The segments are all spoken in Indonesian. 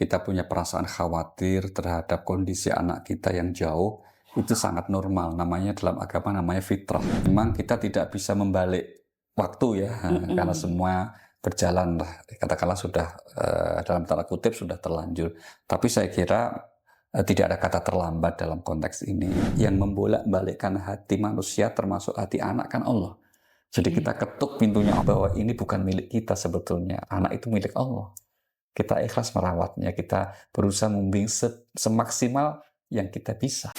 kita punya perasaan khawatir terhadap kondisi anak kita yang jauh, itu sangat normal. Namanya dalam agama namanya fitrah. Memang kita tidak bisa membalik waktu ya, karena semua berjalan katakanlah sudah dalam tanda kutip sudah terlanjur. Tapi saya kira tidak ada kata terlambat dalam konteks ini. Yang membolak-balikkan hati manusia termasuk hati anak kan Allah. Jadi kita ketuk pintunya bahwa ini bukan milik kita sebetulnya. Anak itu milik Allah. Kita ikhlas merawatnya, kita berusaha membimbing semaksimal yang kita bisa.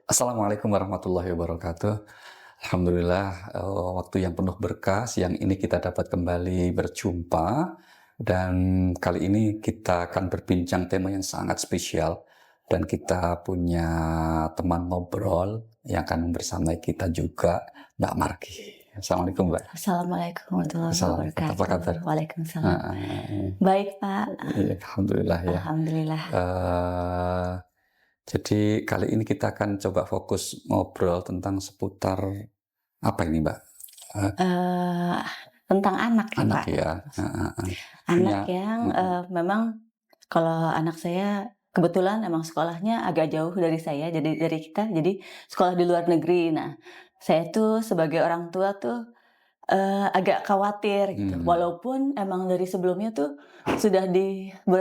Assalamualaikum warahmatullahi wabarakatuh. Alhamdulillah, waktu yang penuh berkah, siang ini kita dapat kembali berjumpa. Dan kali ini kita akan berbincang tema yang sangat spesial. Dan kita punya teman ngobrol yang akan membersamai kita juga, Mbak Margi. Assalamualaikum, Mbak. Assalamualaikum warahmatullahi wabarakatuh. Apa kabar? Waalaikumsalam. Baik, Pak. Alhamdulillah ya. Alhamdulillah. Jadi kali ini kita akan coba fokus ngobrol tentang seputar apa ini, Mbak? Tentang anak ya, Anak Pak. ya. Anak yang memang kalau anak saya kebetulan emang sekolahnya agak jauh dari saya, jadi dari kita, jadi sekolah di luar negeri. Nah, saya tuh sebagai orang tua tuh agak khawatir gitu. Walaupun emang dari sebelumnya tuh sudah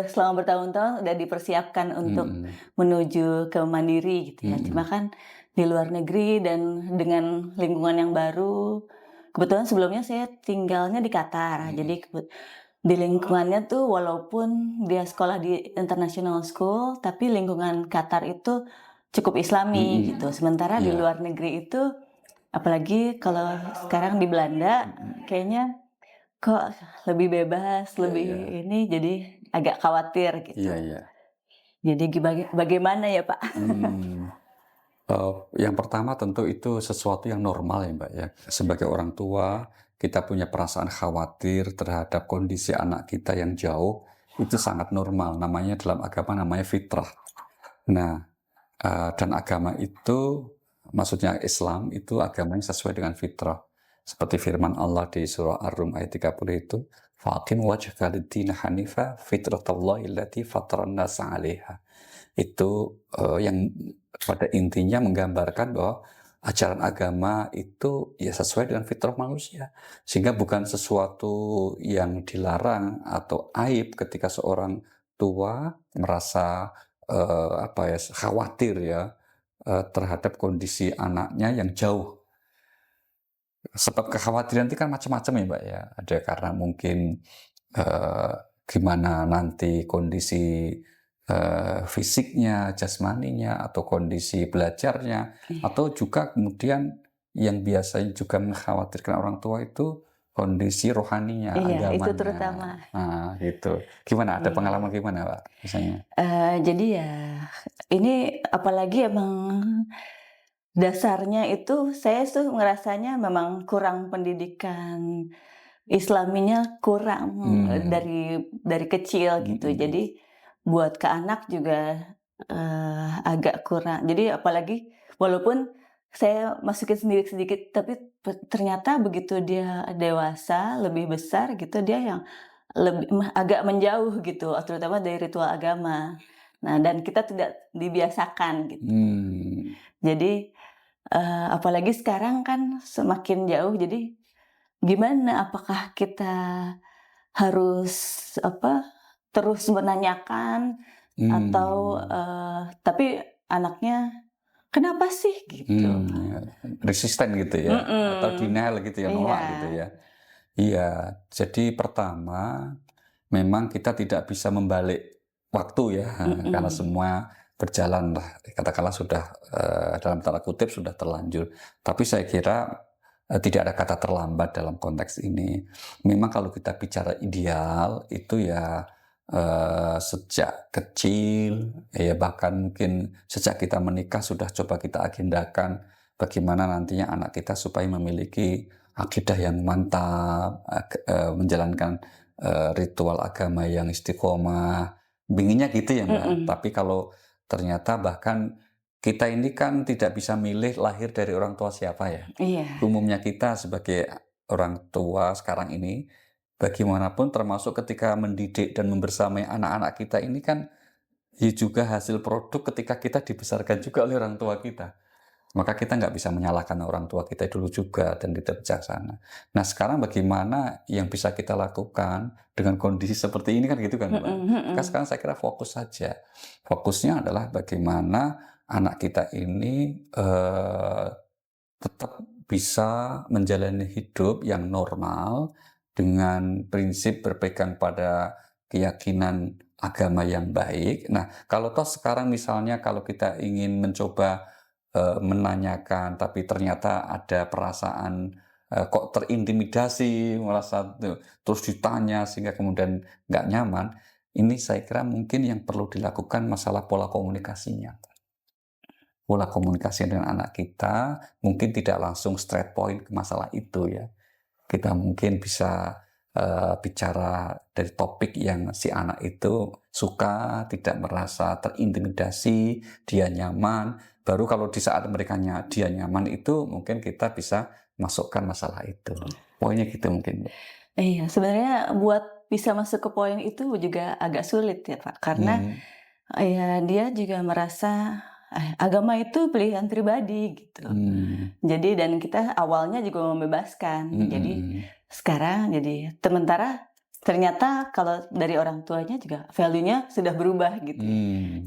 selama bertahun-tahun udah dipersiapkan untuk menuju ke mandiri gitu ya. Cuma kan di luar negeri dan dengan lingkungan yang baru. Kebetulan sebelumnya saya tinggalnya di Qatar. Jadi di lingkungannya tuh walaupun dia sekolah di international school, tapi lingkungan Qatar itu cukup Islami gitu. Sementara di luar negeri itu, apalagi kalau sekarang di Belanda, kayaknya kok lebih bebas, lebih ini, jadi agak khawatir gitu. Jadi bagaimana ya, Pak? Yang pertama tentu itu sesuatu yang normal ya, Mbak ya. Sebagai orang tua, kita punya perasaan khawatir terhadap kondisi anak kita yang jauh, itu sangat normal. Namanya dalam agama namanya fitrah. Nah, dan agama itu, maksudnya Islam itu agama yang sesuai dengan fitrah. Seperti firman Allah di surah Ar-Rum ayat 30 itu, "Faqim wajhaka lid-din hanifa fitratallahi allati fataran nasa 'alaiha." Itu yang pada intinya menggambarkan bahwa ajaran agama itu ya sesuai dengan fitrah manusia, sehingga bukan sesuatu yang dilarang atau aib ketika seorang tua merasa khawatir ya terhadap kondisi anaknya yang jauh. Sebab kekhawatiran itu kan macam-macam ya, Mbak ya. Ada karena mungkin gimana nanti kondisi fisiknya, jasmaninya, atau kondisi belajarnya, atau juga kemudian yang biasanya juga mengkhawatirkan orang tua itu kondisi rohaninya, agamanya. Itu terutama. Nah, gitu. Gimana? Ada pengalaman gimana, Pak? Misalnya? Jadi ya, ini apalagi emang dasarnya itu saya tuh ngerasanya memang kurang pendidikan Islaminya kurang dari kecil gitu. Jadi buat ke anak juga agak kurang. Jadi apalagi walaupun saya masukin sendiri sedikit, tapi ternyata begitu dia dewasa, lebih besar gitu, dia yang agak menjauh gitu, terutama dari ritual agama. Nah, dan kita tidak dibiasakan gitu. Jadi apalagi sekarang kan semakin jauh, jadi gimana? Apakah kita harus terus menanyakan atau tapi anaknya kenapa sih gitu? Resisten gitu ya, atau denial gitu ya, nolak gitu ya. Iya, jadi pertama memang kita tidak bisa membalik waktu ya, karena semua berjalan katakanlah sudah dalam tanda kutip sudah terlanjur. Tapi saya kira tidak ada kata terlambat dalam konteks ini. Memang kalau kita bicara ideal itu ya sejak kecil, ya bahkan mungkin sejak kita menikah sudah coba kita agendakan bagaimana nantinya anak kita supaya memiliki akidah yang mantap, menjalankan ritual agama yang istiqomah. Binginnya gitu ya, Mbak. Tapi kalau ternyata bahkan kita ini kan tidak bisa milih lahir dari orang tua siapa ya. Iya. Umumnya kita sebagai orang tua sekarang ini bagaimanapun termasuk ketika mendidik dan membersamai anak-anak kita ini kan ya juga hasil produk ketika kita dibesarkan juga oleh orang tua kita. Maka kita nggak bisa menyalahkan orang tua kita dulu juga dan tidak bijaksana. Nah sekarang bagaimana yang bisa kita lakukan dengan kondisi seperti ini kan gitu kan Mbak. Maka sekarang saya kira fokus saja. Fokusnya adalah bagaimana anak kita ini tetap bisa menjalani hidup yang normal dengan prinsip berpegang pada keyakinan agama yang baik. Nah, kalau toh sekarang misalnya kalau kita ingin mencoba menanyakan, tapi ternyata ada perasaan kok terintimidasi, merasa terus ditanya sehingga kemudian nggak nyaman. Ini saya kira mungkin yang perlu dilakukan masalah pola komunikasinya. Pola komunikasi dengan anak kita mungkin tidak langsung straight point ke masalah itu ya. Kita mungkin bisa bicara dari topik yang si anak itu suka, tidak merasa terintimidasi, dia nyaman. Baru kalau di saat mereka dia nyaman itu mungkin kita bisa masukkan masalah itu. Poinnya gitu mungkin. Iya, sebenarnya buat bisa masuk ke poin itu juga agak sulit ya Pak, karena ya dia juga merasa agama itu pilihan pribadi gitu. Jadi dan kita awalnya juga membebaskan. Jadi sekarang jadi sementara ternyata kalau dari orang tuanya juga value-nya sudah berubah gitu.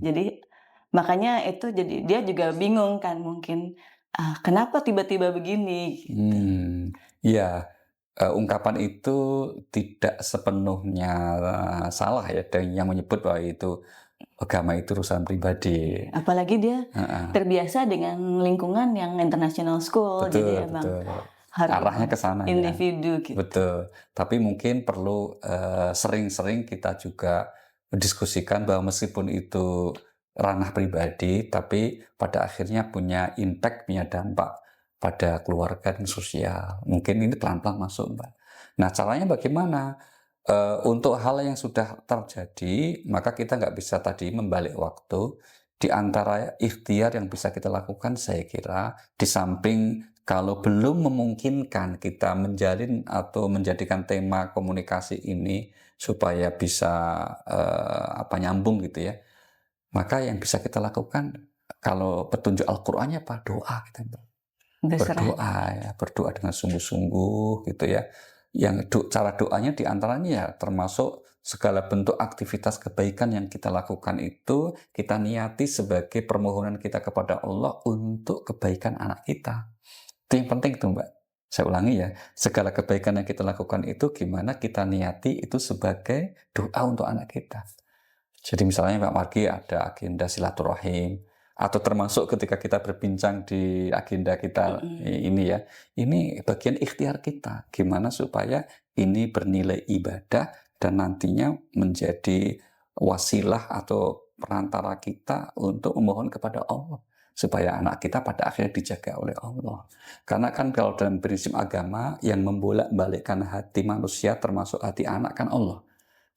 Jadi makanya itu jadi dia juga bingung kan mungkin kenapa tiba-tiba begini gitu. Iya, ungkapan itu tidak sepenuhnya salah ya, dan yang menyebut bahwa itu agama itu urusan pribadi. Apalagi dia terbiasa dengan lingkungan yang international school, jadi emang harus arahnya ke sana individu gitu. Betul. Tapi mungkin perlu sering-sering kita juga mendiskusikan bahwa meskipun itu ranah pribadi, tapi pada akhirnya punya impact, punya dampak pada keluarga dan sosial. Mungkin ini pelan-pelan masuk, Mbak. Nah, caranya bagaimana? Untuk hal yang sudah terjadi, maka kita nggak bisa tadi membalik waktu. Di antara ikhtiar yang bisa kita lakukan, saya kira, di samping kalau belum memungkinkan kita menjalin atau menjadikan tema komunikasi ini supaya bisa nyambung gitu ya, maka yang bisa kita lakukan kalau petunjuk Al-Qur'annya apa? Doa kita berdoa ya, berdoa dengan sungguh-sungguh gitu ya. Yang cara doanya diantaranya ya termasuk segala bentuk aktivitas kebaikan yang kita lakukan itu kita niati sebagai permohonan kita kepada Allah untuk kebaikan anak kita. Itu yang penting tuh Mbak. Saya ulangi ya, segala kebaikan yang kita lakukan itu gimana kita niati itu sebagai doa untuk anak kita. Jadi misalnya Pak Margi ada agenda silaturahim, atau termasuk ketika kita berbincang di agenda kita ini ya, ini bagian ikhtiar kita, gimana supaya ini bernilai ibadah dan nantinya menjadi wasilah atau perantara kita untuk memohon kepada Allah, supaya anak kita pada akhirnya dijaga oleh Allah. Karena kan kalau dalam prinsip agama, yang membolak-balikkan hati manusia termasuk hati anak kan Allah.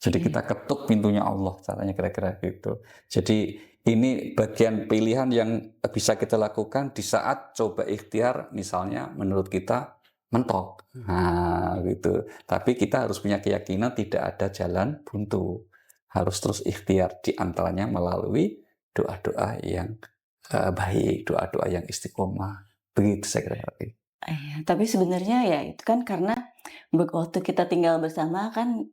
Jadi kita ketuk pintunya Allah, caranya kira-kira gitu. Jadi ini bagian pilihan yang bisa kita lakukan di saat coba ikhtiar, misalnya menurut kita mentok. Nah, gitu. Tapi kita harus punya keyakinan tidak ada jalan buntu. Harus terus ikhtiar, di antaranya melalui doa-doa yang baik, doa-doa yang istiqomah. Begitu saya kira. Tapi sebenarnya ya itu kan karena waktu kita tinggal bersama kan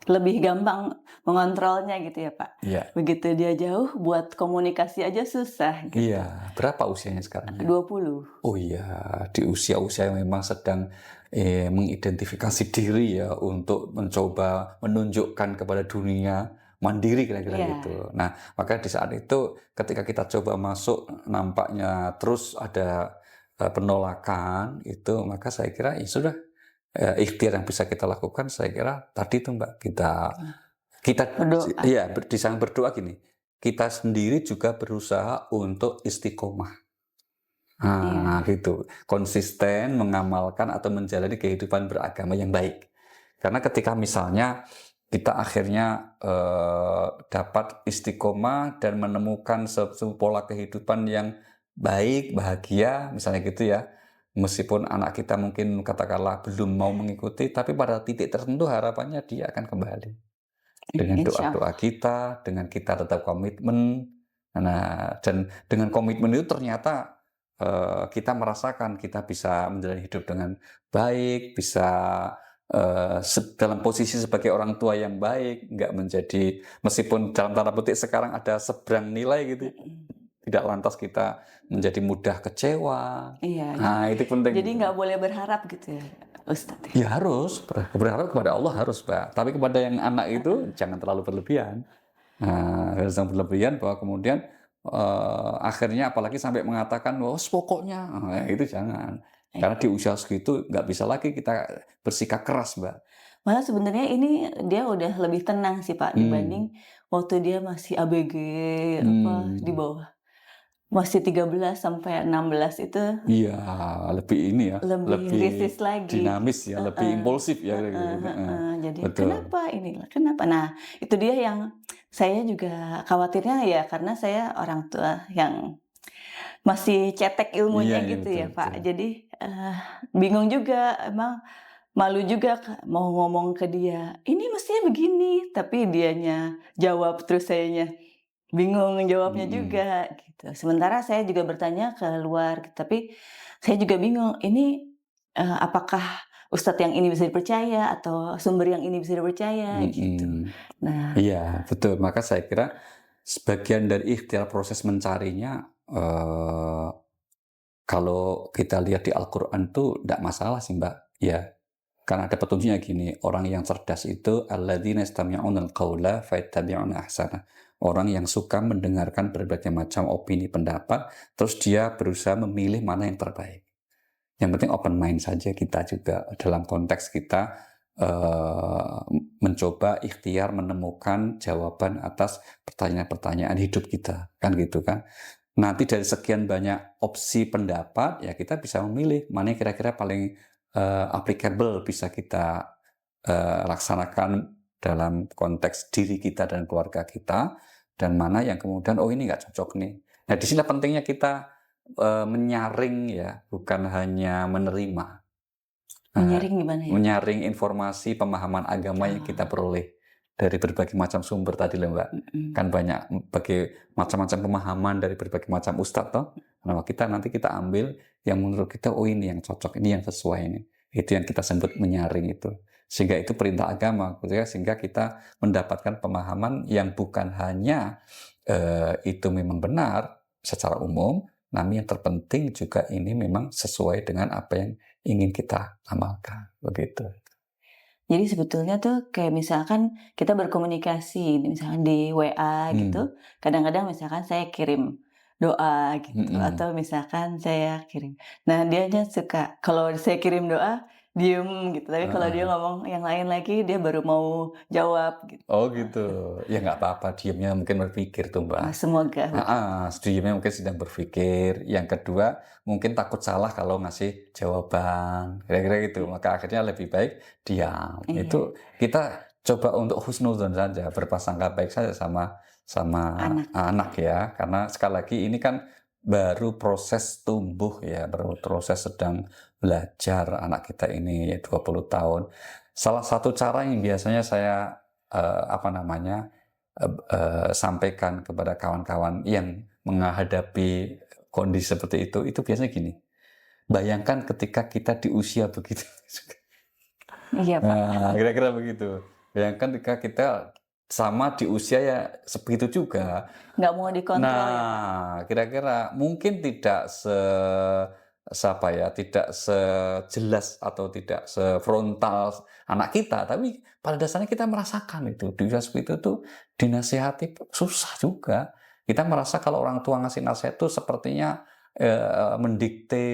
lebih gampang mengontrolnya gitu ya Pak. Iya. Begitu dia jauh buat komunikasi aja susah gitu. Iya, berapa usianya sekarang? 20. Oh iya, di usia-usia yang memang sedang mengidentifikasi diri ya untuk mencoba menunjukkan kepada dunia mandiri kira-kira gitu. Nah, maka di saat itu ketika kita coba masuk nampaknya terus ada penolakan itu, maka saya kira ya sudah, ikhtiar yang bisa kita lakukan saya kira tadi itu Mbak, kita Berdoa. iya di samping berdoa gini, kita sendiri juga berusaha untuk istiqomah. Nah, gitu. Konsisten mengamalkan atau menjalani kehidupan beragama yang baik. Karena ketika misalnya kita akhirnya dapat istiqomah dan menemukan suatu pola kehidupan yang baik, bahagia, misalnya gitu ya. Meskipun anak kita mungkin katakanlah belum mau mengikuti, tapi pada titik tertentu harapannya dia akan kembali. Dengan Insya doa-doa Allah. kita, dengan kita tetap komitmen. Nah, dan dengan komitmen itu ternyata kita merasakan kita bisa menjalani hidup dengan baik, bisa dalam posisi sebagai orang tua yang baik, nggak menjadi, meskipun dalam tanda petik sekarang ada seberang nilai gitu, tidak lantas kita menjadi mudah kecewa. Iya, Nah, itu penting. jadi nggak boleh berharap gitu ya, Ustadz. Ya harus, berharap kepada Allah harus, Pak. Tapi kepada yang anak itu jangan terlalu berlebihan. Nah, jangan berlebihan bahwa kemudian akhirnya apalagi sampai mengatakan, "Oh, pokoknya," nah, itu jangan. Karena di usia segitu nggak bisa lagi kita bersikap keras, Mbak. Malah sebenarnya ini dia udah lebih tenang sih Pak Hmm. dibanding waktu dia masih ABG apa di Hmm. bawah. Masih 13 sampai 16 itu Iya, lebih ini ya, lebih lebih risis lagi. dinamis ya, lebih Heeh, impulsif ya, gitu. heeh, Heeh. heeh. Jadi, Betul. "Kenapa ini? Kenapa?" Nah, itu dia yang saya juga khawatirnya ya karena saya orang tua yang masih cetek Iya, ilmunya iya, gitu betul, ya, betul. Pak. Jadi, bingung juga emang malu juga mau ngomong ke dia, "Ini mestinya begini," tapi dianya jawab terus sayanya bingung jawabnya Mhm. juga gitu. Sementara saya juga bertanya ke luar, tapi saya juga bingung, ini, apakah ustadz yang ini bisa dipercaya atau sumber yang ini bisa dipercaya gitu. Mhm. Nah, Iya, betul. Maka saya kira sebagian dari ikhtiar proses mencarinya, kalau kita lihat di Al-Quran tuh nggak masalah sih, Mbak. Ya, karena ada petunjuknya gini, orang yang cerdas itu alladzina yastami'una al-qaula fayattabi'una ahsana. Orang yang suka mendengarkan berbagai macam opini pendapat, terus dia berusaha memilih mana yang terbaik. Yang penting open mind saja kita juga dalam konteks kita mencoba ikhtiar menemukan jawaban atas pertanyaan-pertanyaan hidup kita, kan gitu kan. Nanti dari sekian banyak opsi pendapat, ya kita bisa memilih mana yang kira-kira paling applicable bisa kita laksanakan dalam konteks diri kita dan keluarga kita, dan mana yang kemudian, oh ini nggak cocok nih. Nah, di sini pentingnya kita menyaring ya, bukan hanya menerima. menyaring gimana ya, Pak? Menyaring informasi pemahaman agama yang kita Oh, peroleh dari berbagai macam sumber tadi loh, Mbak. mhm. Kan banyak macam-macam pemahaman dari berbagai macam ustadz toh. Nah, nanti kita ambil yang menurut kita, oh ini yang cocok, ini yang sesuai ini. Itu yang kita sebut menyaring itu. Sehingga itu perintah agama, gitu ya. Sehingga kita mendapatkan pemahaman yang bukan hanya itu memang benar secara umum, namun yang terpenting juga ini memang sesuai dengan apa yang ingin kita amalkan, begitu. Jadi sebetulnya tuh kayak misalkan kita berkomunikasi, misalkan di WA Hmm. gitu, kadang-kadang misalkan saya kirim doa gitu, Mhm. atau misalkan saya kirim. Nah, dianya suka kalau saya kirim doa, diem gitu, tapi kalau dia Heeh. ngomong yang lain lagi, dia baru mau jawab gitu. Oh gitu. Ya nggak apa-apa, diamnya mungkin berpikir tuh, Mbak. Semoga begitu. Heeh, diamnya mungkin sedang berpikir. Yang kedua, mungkin takut salah kalau ngasih jawaban, kira-kira gitu. Maka akhirnya lebih baik diam. Iya, Itu kita coba untuk husnuzon saja, berprasangka baik saja sama sama anak. anak ya. Karena sekali lagi ini kan baru proses tumbuh ya, baru proses sedang belajar anak kita ini 20 tahun. Salah satu cara yang biasanya saya apa namanya, sampaikan kepada kawan-kawan yang menghadapi kondisi seperti itu biasanya gini, bayangkan ketika kita di usia begitu. Iya, Pak. Nah, kira-kira begitu. Bayangkan ketika kita sama di usia ya sebegitu juga. Nggak mau dikontrol ya, Pak. Nah, kira-kira mungkin tidak apa ya, tidak sejelas atau tidak sefrontal anak kita, tapi pada dasarnya kita merasakan itu. Di usia seperti itu tuh dinasihati susah juga. Kita merasa kalau orang tua ngasih nasihat itu sepertinya mendikte,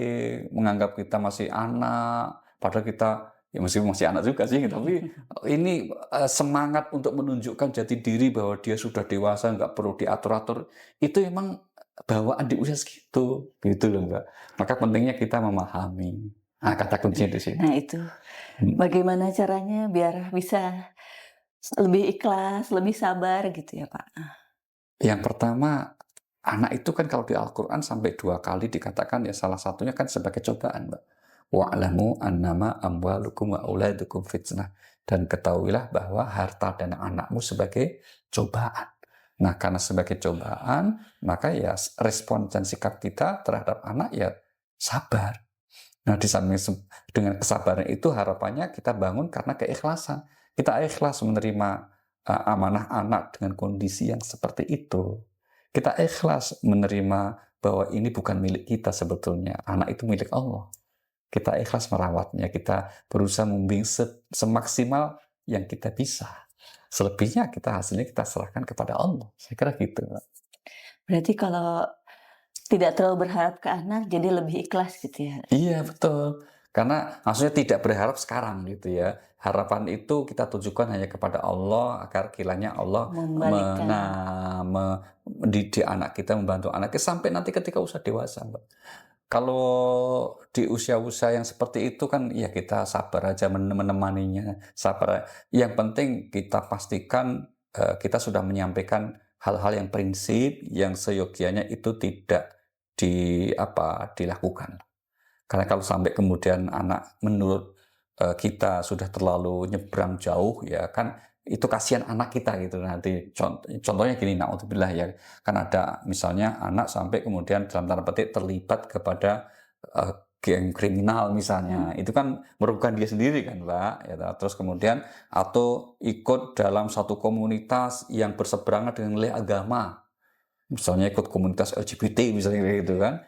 menganggap kita masih anak, padahal kita ya masih anak juga sih, tapi ini semangat untuk menunjukkan jati diri bahwa dia sudah dewasa, nggak perlu diatur-atur, itu emang bawaan di usia segitu, gitu loh, Mbak. Maka pentingnya kita memahami. Nah, kata kuncinya di situ. Nah itu, bagaimana caranya biar bisa lebih ikhlas, lebih sabar gitu ya, Pak? Yang pertama, anak itu kan kalau di Al-Quran sampai 2 kali dikatakan ya salah satunya kan sebagai cobaan, Mbak. Wa'lamu annama amwalukum wa auladukum fitnah. Dan ketahuilah bahwa harta dan anakmu sebagai cobaan. Nah, karena sebagai cobaan, maka ya respon dan sikap kita terhadap anak ya sabar. Nah, di samping dengan kesabaran itu harapannya kita bangun karena keikhlasan. Kita ikhlas menerima amanah anak dengan kondisi yang seperti itu. Kita ikhlas menerima bahwa ini bukan milik kita sebetulnya. Anak itu milik Allah. Kita ikhlas merawatnya. Kita berusaha membimbing semaksimal yang kita bisa. Selebihnya hasilnya kita serahkan kepada Allah. Saya kira gitu. Berarti kalau tidak terlalu berharap ke anak, jadi lebih ikhlas gitu ya? Iya, betul. Karena maksudnya tidak berharap sekarang gitu ya. Harapan itu kita tujukan hanya kepada Allah agar kiranya Allah mendidik anak kita, membantu anak kita sampai nanti ketika usia dewasa, Mbak. Kalau di usia-usia yang seperti itu kan ya kita sabar aja menemaninya, sabar. Yang penting kita pastikan kita sudah menyampaikan hal-hal yang prinsip yang seyogianya itu tidak dilakukan. Karena kalau sampai kemudian anak menurut kita sudah terlalu nyebrang jauh ya kan itu kasihan anak kita gitu nanti. Contohnya gini, naudzubillah ya, kan ada misalnya anak sampai kemudian dalam tanda petik terlibat kepada geng kriminal misalnya, itu kan merugikan dia sendiri kan, Mbak ya. Terus kemudian atau ikut dalam satu komunitas yang berseberangan dengan nilai agama, misalnya ikut komunitas LGBT misalnya gitu kan.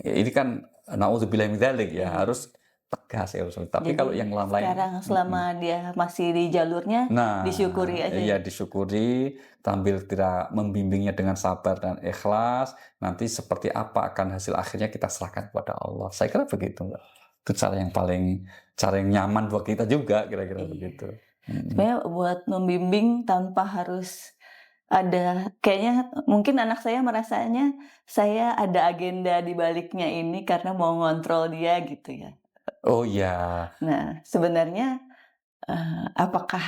Ini kan naudzubillah min dzalik ya, harus tegas ya. Tapi Jadi kalau yang lain sekarang selama dia masih di jalurnya, disyukuri aja iya ya? disyukuri, sambil tidak membimbingnya dengan sabar dan ikhlas, nanti seperti apa akan hasil akhirnya kita serahkan kepada Allah. Saya kira begitu, Mbak. Itu cara yang nyaman buat kita juga, kira-kira begitu. Sebenarnya buat membimbing tanpa harus ada, kayaknya mungkin anak saya merasanya saya ada agenda di baliknya ini karena mau ngontrol dia gitu ya. Oh ya. Nah, sebenarnya apakah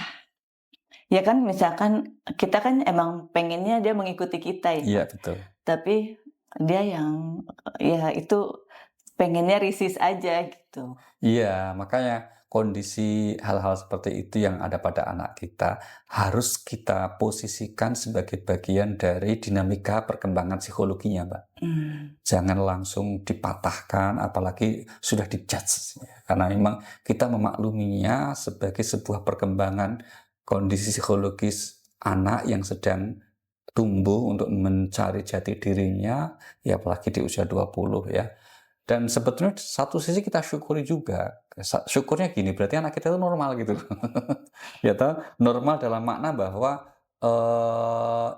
ya kan misalkan kita kan emang pengennya dia mengikuti kita ya, Iya, betul. tapi dia yang ya itu pengennya risis aja gitu. Iya, makanya kondisi hal-hal seperti itu yang ada pada anak kita harus kita posisikan sebagai bagian dari dinamika perkembangan psikologinya, Mbak. Jangan langsung dipatahkan, apalagi sudah dijudge. Karena memang kita memakluminya sebagai sebuah perkembangan kondisi psikologis anak yang sedang tumbuh untuk mencari jati dirinya, ya apalagi di usia 20 ya. Dan sebetulnya satu sisi kita syukuri juga. Syukurnya gini, berarti anak kita itu normal gitu. Ya toh, normal dalam makna bahwa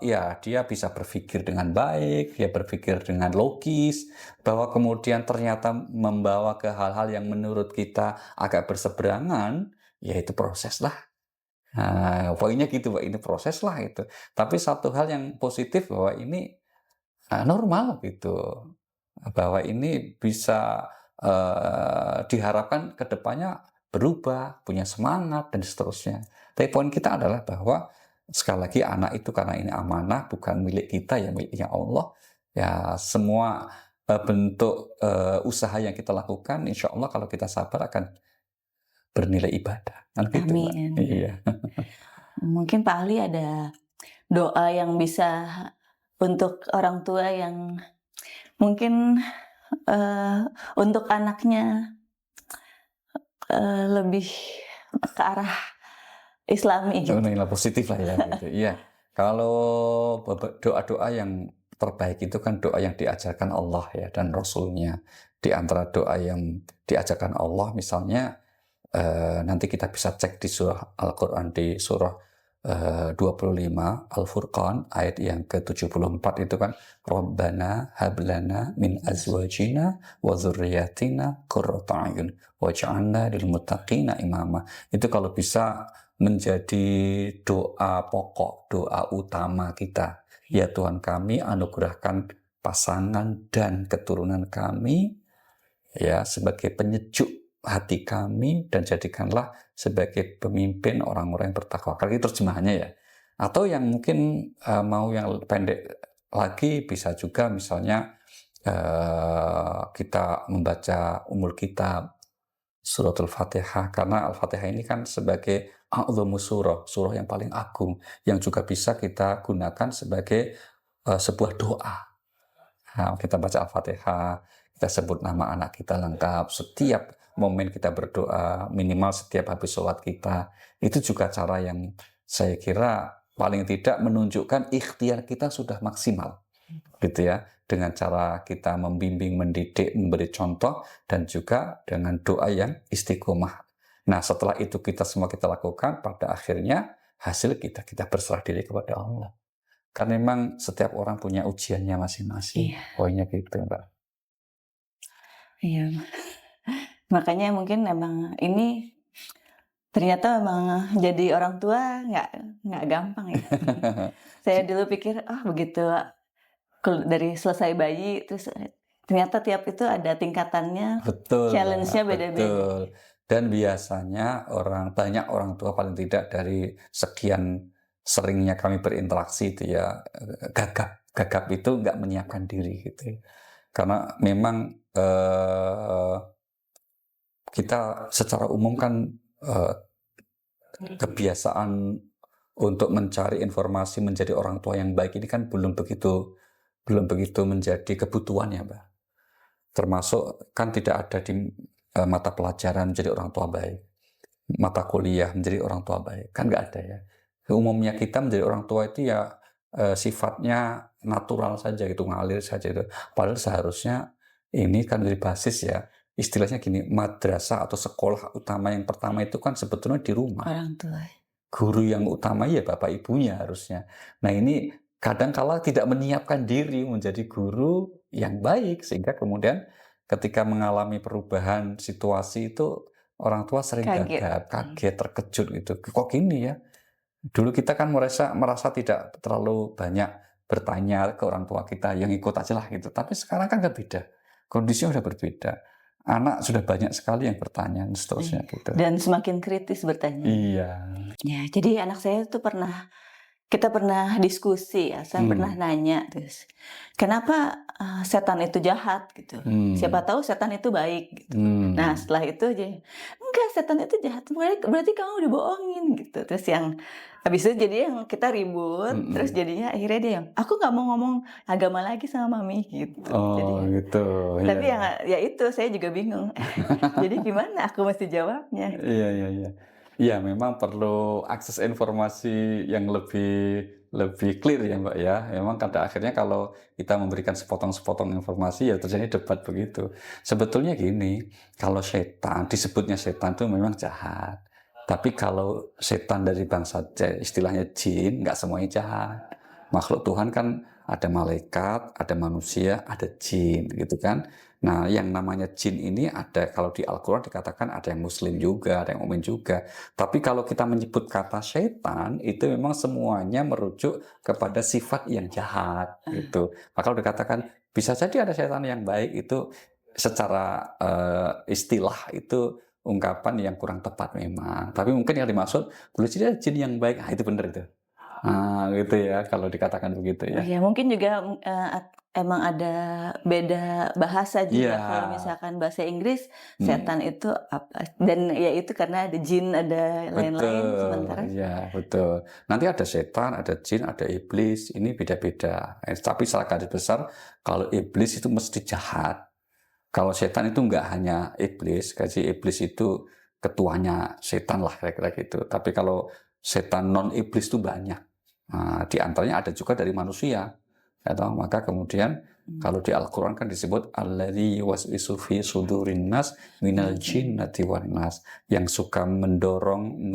ya dia bisa berpikir dengan baik, dia berpikir dengan logis, bahwa kemudian ternyata membawa ke hal-hal yang menurut kita agak berseberangan, ya itu proses lah. Nah, poinnya gitu, Pak, ini proses lah itu. Tapi satu hal yang positif bahwa ini normal gitu. Bahwa ini bisa diharapkan ke depannya berubah, punya semangat, dan seterusnya. Tapi poin kita adalah bahwa sekali lagi anak itu karena ini amanah, bukan milik kita, ya miliknya Allah. Ya semua bentuk usaha yang kita lakukan, insya Allah kalau kita sabar akan bernilai ibadah. Kan gitu, Mbak. Amin. Iya. Mungkin Pak Ali ada doa yang bisa untuk orang tua yang mungkin untuk anaknya lebih ke arah Islami gitu. Nilai positif lah ya gitu. Iya. Kalau doa-doa yang terbaik itu kan doa yang diajarkan Allah ya dan Rasulnya. Di antara doa yang diajarkan Allah misalnya nanti kita bisa cek di surah Al-Quran di surah 25 Al-Furqan ayat yang ke-74 itu kan Rabbana hablana min azwajina wa dzurriyyatina qurrata a'yun waj'alna lil muttaqina imama. Itu kalau bisa menjadi doa pokok, doa utama kita. Ya Tuhan kami, anugerahkan pasangan dan keturunan kami ya sebagai penyejuk hati kami dan jadikanlah sebagai pemimpin orang-orang yang bertakwa. Kali ini terjemahannya ya. Atau yang mungkin mau yang pendek lagi bisa juga misalnya kita membaca Ummul Kitab, Suratul Fatihah, karena Al-Fatihah ini kan sebagai a'dhamu surah, surah yang paling agung, yang juga bisa kita gunakan sebagai sebuah doa. Nah, kita baca Al-Fatihah, kita sebut nama anak kita lengkap, setiap momen kita berdoa, minimal setiap habis sholat kita, itu juga cara yang saya kira paling tidak menunjukkan ikhtiar kita sudah maksimal, gitu ya, dengan cara kita membimbing, mendidik, memberi contoh, dan juga dengan doa yang istiqomah. Nah, setelah itu semua kita lakukan, pada akhirnya hasil kita berserah diri kepada Allah. Karena memang setiap orang punya ujiannya masing-masing. Iya. Poinnya gitu, Mbak. Iya. Makanya mungkin emang ini ternyata memang jadi orang tua nggak gampang ya. Saya dulu pikir, begitu dari selesai bayi, terus ternyata tiap itu ada tingkatannya, Betul, challenge-nya Mbak, beda-beda. betul. Dan biasanya banyak orang tua paling tidak dari sekian seringnya kami berinteraksi itu ya, gagap itu nggak menyiapkan diri gitu. Karena memang kita secara umum kan kebiasaan untuk mencari informasi menjadi orang tua yang baik ini kan belum begitu menjadi kebutuhan ya, Mbak. Termasuk kan tidak ada di mata pelajaran menjadi orang tua baik, mata kuliah menjadi orang tua baik, kan nggak ada ya. Umumnya kita menjadi orang tua itu ya sifatnya natural saja gitu, ngalir saja itu. Padahal seharusnya ini kan dari basis ya, istilahnya gini, madrasah atau sekolah utama yang pertama itu kan sebetulnya di rumah. Orang tua. Guru yang utama ya bapak ibunya harusnya. Nah ini kadang-kala tidak menyiapkan diri menjadi guru yang baik, sehingga kemudian ketika mengalami perubahan situasi itu orang tua sering gagap, kaget, terkejut gitu. Kok gini ya? Dulu kita kan merasa tidak terlalu banyak bertanya ke orang tua kita, yang ikut aja lah gitu. Tapi sekarang kan nggak beda, kondisinya udah berbeda. Anak sudah banyak sekali yang bertanya dan seterusnya gitu. Dan semakin kritis bertanya. Iya. Ya, jadi anak saya tuh kita pernah diskusi ya, saya pernah nanya terus, kenapa setan itu jahat gitu? Siapa tahu setan itu baik gitu. Nah setelah itu aja, enggak, setan itu jahat, berarti kamu dibohongin gitu. Terus yang habis itu jadi yang kita ribut, terus jadinya akhirnya dia yang, aku nggak mau ngomong agama lagi sama mami gitu. Oh jadi, gitu. Tapi ya itu saya juga bingung. Jadi gimana aku mesti jawabnya? Iya. Iya, memang perlu akses informasi yang lebih clear ya, Mbak ya. Memang pada akhirnya kalau kita memberikan sepotong-sepotong informasi ya terjadi debat begitu. Sebetulnya gini, kalau disebutnya setan itu memang jahat. Tapi kalau setan dari bangsa istilahnya jin, nggak semuanya jahat. Makhluk Tuhan kan ada malaikat, ada manusia, ada jin gitu kan. Nah, yang namanya jin ini ada, kalau di Al-Quran dikatakan ada yang muslim juga, ada yang mukmin juga. Tapi kalau kita menyebut kata setan, itu memang semuanya merujuk kepada sifat yang jahat gitu. Maka kalau dikatakan bisa jadi ada setan yang baik, itu secara istilah itu ungkapan yang kurang tepat memang. Tapi mungkin yang dimaksud boleh jadi ada jin yang baik. Nah, itu benar itu. Nah, gitu ya kalau dikatakan begitu ya. Ya mungkin juga emang ada beda bahasa juga. Kalau misalkan bahasa Inggris, setan itu apa? Dan ya itu karena ada jin, ada lain-lain sementara. Iya, betul. Nanti ada setan, ada jin, ada iblis. Ini beda-beda. Tapi secara garis besar, kalau iblis itu mesti jahat. Kalau setan itu enggak hanya iblis. Jadi iblis itu ketuanya setan lah kira-kira gitu. Tapi kalau setan non-iblis itu banyak. Nah, di antaranya ada juga dari manusia. Maka kemudian kalau di Al-Quran kan disebut alladzi yuwaswisu fi sudurin nas minal jinnati wan nas, yang suka mendorong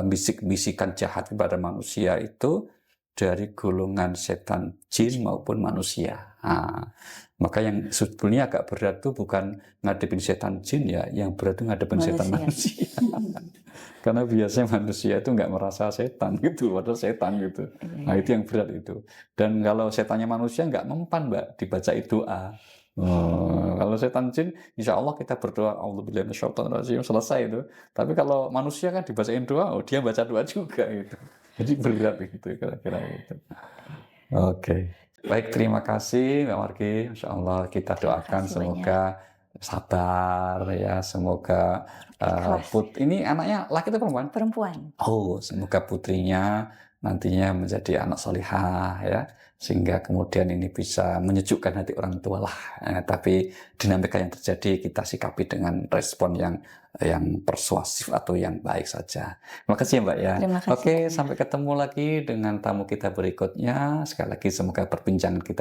bisik-bisikan jahat kepada manusia itu dari golongan setan jin maupun manusia. Nah, maka yang sebetulnya agak berat tuh bukan ngadepin setan jin ya, yang berat tuh ngadepin setan manusia. Karena biasanya manusia itu nggak merasa setan gitu, padahal setan gitu. Nah itu yang berat itu. Dan kalau setannya manusia nggak mempan, Mbak, dibacain doa. Kalau setan jin, insya Allah kita berdoa, A'udzubillahi minasyaitonir rajim, selesai itu. Tapi kalau manusia kan dibacain doa, dia baca doa juga gitu. Jadi berat gitu kira-kira gitu. Oke. Baik, terima kasih Mbak Margi. Masya Allah, kita Terima doakan kasih banyak. semoga sabar ya, semoga Ikhlas. ini anaknya laki atau perempuan? Perempuan. Oh, semoga putrinya nantinya menjadi anak solihah ya, sehingga kemudian ini bisa menyejukkan hati orang tua lah. Tapi dinamika yang terjadi kita sikapi dengan respon yang persuasif atau yang baik saja. Terima kasih ya Mbak ya. Terima kasih Oke, banyak. sampai ketemu lagi dengan tamu kita berikutnya. Sekali lagi semoga perbincangan kita